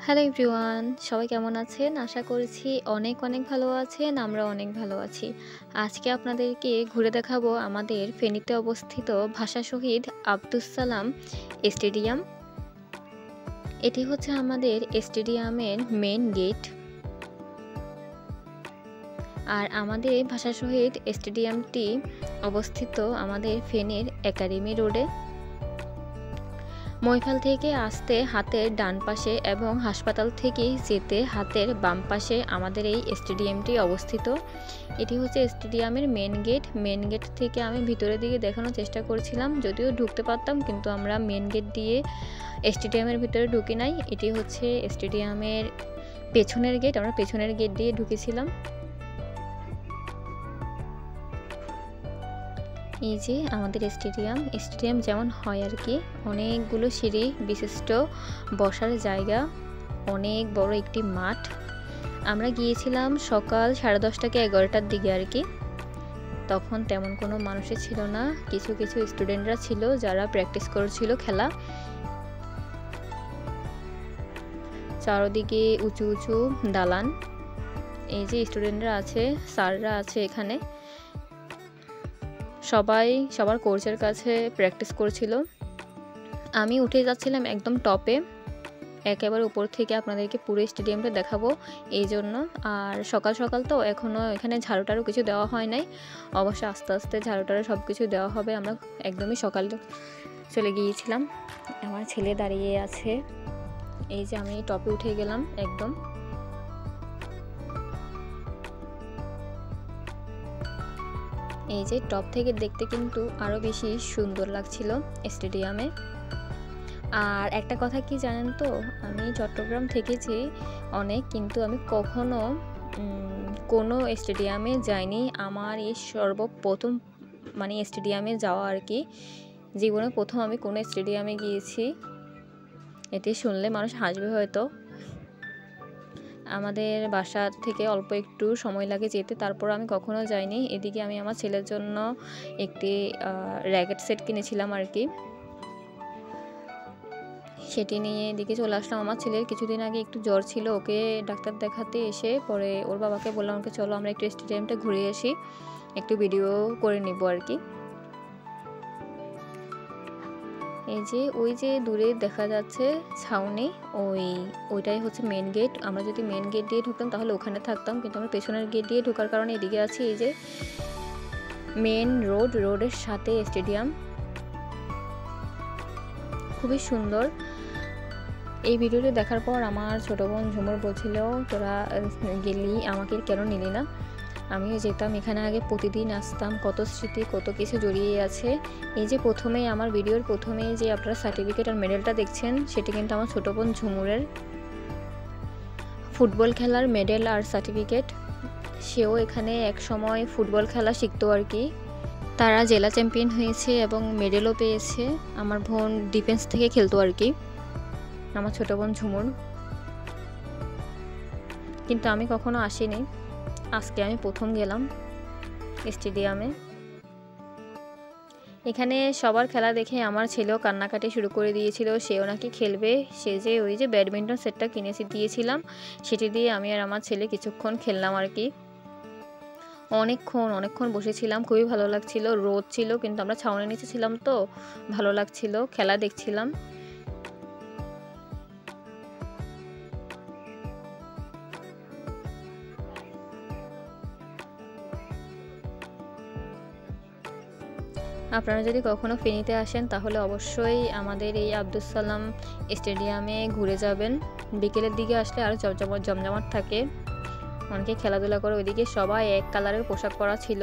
Hello everyone, সবাই কেমন আছেন? আশা করছি অনেক অনেক ভালো আছেন। আমরা অনেক ভালো আছি। আজকে আপনাদেরকে ঘুরে দেখাবো আমাদের ফেনীতে অবস্থিত ভাষা শহীদ আব্দুস সালাম স্টেডিয়াম। এটি হচ্ছে আমাদের স্টেডিয়ামের মেইন গেট। আর আমাদের ভাষা শহীদ স্টেডিয়ামটি অবস্থিত আমাদের ফেনীর একাডেমি রোডে। মহিফাল থেকে আসতে হাতের ডান পাশে এবং হাসপাতাল থেকে যেতে হাতের বাম পাশে আমাদের এই স্টেডিয়ামটি অবস্থিত। এটি হচ্ছে স্টেডিয়ামের মেন গেট থেকে আমি ভিতরের দিকে দেখানোর চেষ্টা করছিলাম, যদিও ঢুকতে পারতাম, কিন্তু আমরা মেন গেট দিয়ে স্টেডিয়ামের ভিতরে ঢুকি নাই। এটি হচ্ছে স্টেডিয়ামের পেছনের গেট, আমরা পেছনের গেট দিয়ে ঢুকেছিলাম। এই যে আমাদের স্টেডিয়াম যেমন হয় আর কি, অনেকগুলো সিঁড়ি বিশিষ্ট বসার জায়গা, অনেক বড় একটি মাঠ। আমরা গিয়েছিলাম সকাল 10:30 থেকে 11টার দিকে আর কি। তখন তেমন কোনো মানুষই ছিল না, কিছু কিছু স্টুডেন্টরা ছিল যারা প্র্যাকটিস করছিল খেলা। চারদিকে উঁচু উঁচু দালান। এই যে স্টুডেন্টরা আছে, স্যাররা আছে এখানে, সবাই সবার কোচের কাছে প্র্যাকটিস করছিল। আমি উঠে যাচ্ছিলাম একদম টপে, একেবারে উপর থেকে আপনাদেরকে পুরো স্টেডিয়ামটা দেখাবো এই জন্য। আর সকাল সকাল তো এখনও এখানে ঝাড়ুটারও কিছু দেওয়া হয় নাই, অবশ্য আস্তে আস্তে ঝাড়ুটারও সব কিছু দেওয়া হবে। আমরা একদমই সকালে চলে গিয়েছিলাম। আমার ছেলে দাঁড়িয়ে আছে, এই যে আমি টপে উঠে গেলাম একদম। এই যে টপ থেকে দেখতে কিন্তু আরও বেশি সুন্দর লাগছিল স্টেডিয়ামে। আর একটা কথা কি জানেন তো, আমি চট্টগ্রাম থেকেছি অনেক, কিন্তু আমি কখনো কোনো স্টেডিয়ামে যাইনি। আমার এই সর্বপ্রথম মানে স্টেডিয়ামে যাওয়া আর কি, জীবনে প্রথম আমি কোনো স্টেডিয়ামে গিয়েছি। এটি শুনলে মানুষ হাসবে হয়তো। আমাদের বাসা থেকে অল্প একটু সময় লাগে যেতে, তারপর আমি কখনো যাইনি। এদিকে আমি আমার ছেলের জন্য একটি র্যাকেট সেট কিনেছিলাম আর কি, সেটি নিয়ে এদিকে চলে আসলাম। আমার ছেলের কিছুদিন আগে একটু জ্বর ছিল, ওকে ডাক্তার দেখাতে এসে পরে ওর বাবাকে বললাম ওকে চলো আমরা একটু স্টেডিয়ামটা ঘুরে আসি, একটু ভিডিও করে নিব আর কি। এই যে ওই যে দূরে দেখা যাচ্ছে ছাউনি, ওইটাই হচ্ছে মেন গেট। আমরা যদি মেন গেট দিয়ে ঢুকতাম তাহলে ওখানে থাকতাম, কিন্তু আমরা পেছনের গেট দিয়ে ঢোকার কারণে এদিকে আছি। এই যে মেন রোডের সাথে স্টেডিয়াম, খুবই সুন্দর। এই ভিডিওটি দেখার পর আমার ছোটো বোন ঝুমুর বলছিল তোরা গেলি, আমাকে কেন নিলি না? আমিও যেতাম, এখানে আগে প্রতিদিন আসতাম, কত স্মৃতি কত কিছু জড়িয়ে আছে। এই যে প্রথমেই আমার ভিডিওর প্রথমে যে আপনারা সার্টিফিকেট আর মেডেলটা দেখছেন, সেটি কিন্তু আমার ছোটো বোন ঝুমুরের ফুটবল খেলার মেডেল আর সার্টিফিকেট। সেও এখানে এক সময় ফুটবল খেলা শিখতো আর কি। তারা জেলা চ্যাম্পিয়ন হয়েছে এবং মেডেলও পেয়েছে। আমার বোন ডিফেন্স থেকে খেলতো আর কি, আমার ছোটো বোন ঝুমুর। কিন্তু আমি কখনো আসিনি, আজকে আমি প্রথম গেলাম স্টেডিয়ামে। এখানে সবার খেলা দেখে আমার ছেলেও কান্নাকাটি শুরু করে দিয়েছিল, সেও নাকি খেলবে। সে যে ওই যে ব্যাডমিন্টন সেটটা দিয়েছিলাম, সেটি দিয়ে আমি আর আমার ছেলে কিছুক্ষণ খেললাম আর কি। অনেকক্ষণ বসেছিলাম, খুবই ভালো লাগছিল। রোদ ছিল কিন্তু আমরা ছাউনির নিচে ছিলাম, তো ভালো লাগছিল, খেলা দেখছিলাম। আপনারা যদি কখনো ফেনীতে আসেন তাহলে অবশ্যই আমাদের এই আব্দুস সালাম স্টেডিয়ামে ঘুরে যাবেন। বিকেলের দিকে আসলে আরও জমজমাট থাকে, অনেকে খেলাধুলা করে। ওইদিকে সবাই এক কালারের পোশাক পরা ছিল,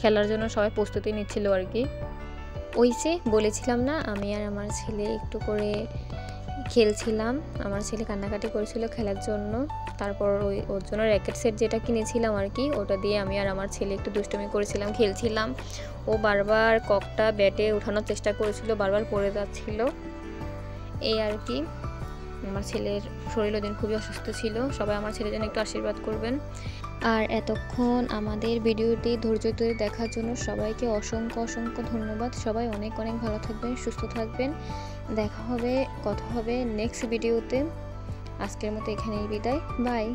খেলার জন্য সবাই প্রস্তুতি নিচ্ছিল আর কি। ওই যে বলেছিলাম না, আমি আর আমার ছেলে একটু করে খেলছিলাম। আমার ছেলে কান্নাকাটি করেছিল খেলার জন্য, তারপর ওর জন্য র্যাকেট সেট যেটা কিনেছিলাম আর কি, ওটা দিয়ে আমি আর আমার ছেলে একটু দুষ্টুমি করেছিলাম, খেলছিলাম। ও বারবার ককটা ব্যাটে ওঠানোর চেষ্টা করেছিল, বারবার পড়ে যাচ্ছিল, এই আর কি। আমার ছেলের শরীর ওদিন খুবই অসুস্থ ছিল, সবাই আমার ছেলের জন্য একটু আশীর্বাদ করবেন। আর এতক্ষণ আমাদের ভিডিওটি ধৈর্য ধরে দেখার জন্য সবাইকে অসংখ্য অসংখ্য ধন্যবাদ। সবাই অনেক অনেক ভালো থাকবেন, সুস্থ থাকবেন। কথা হবে নেক্সট ভিডিওতে। আজকের মতো এখানেই বিদায়, বাই।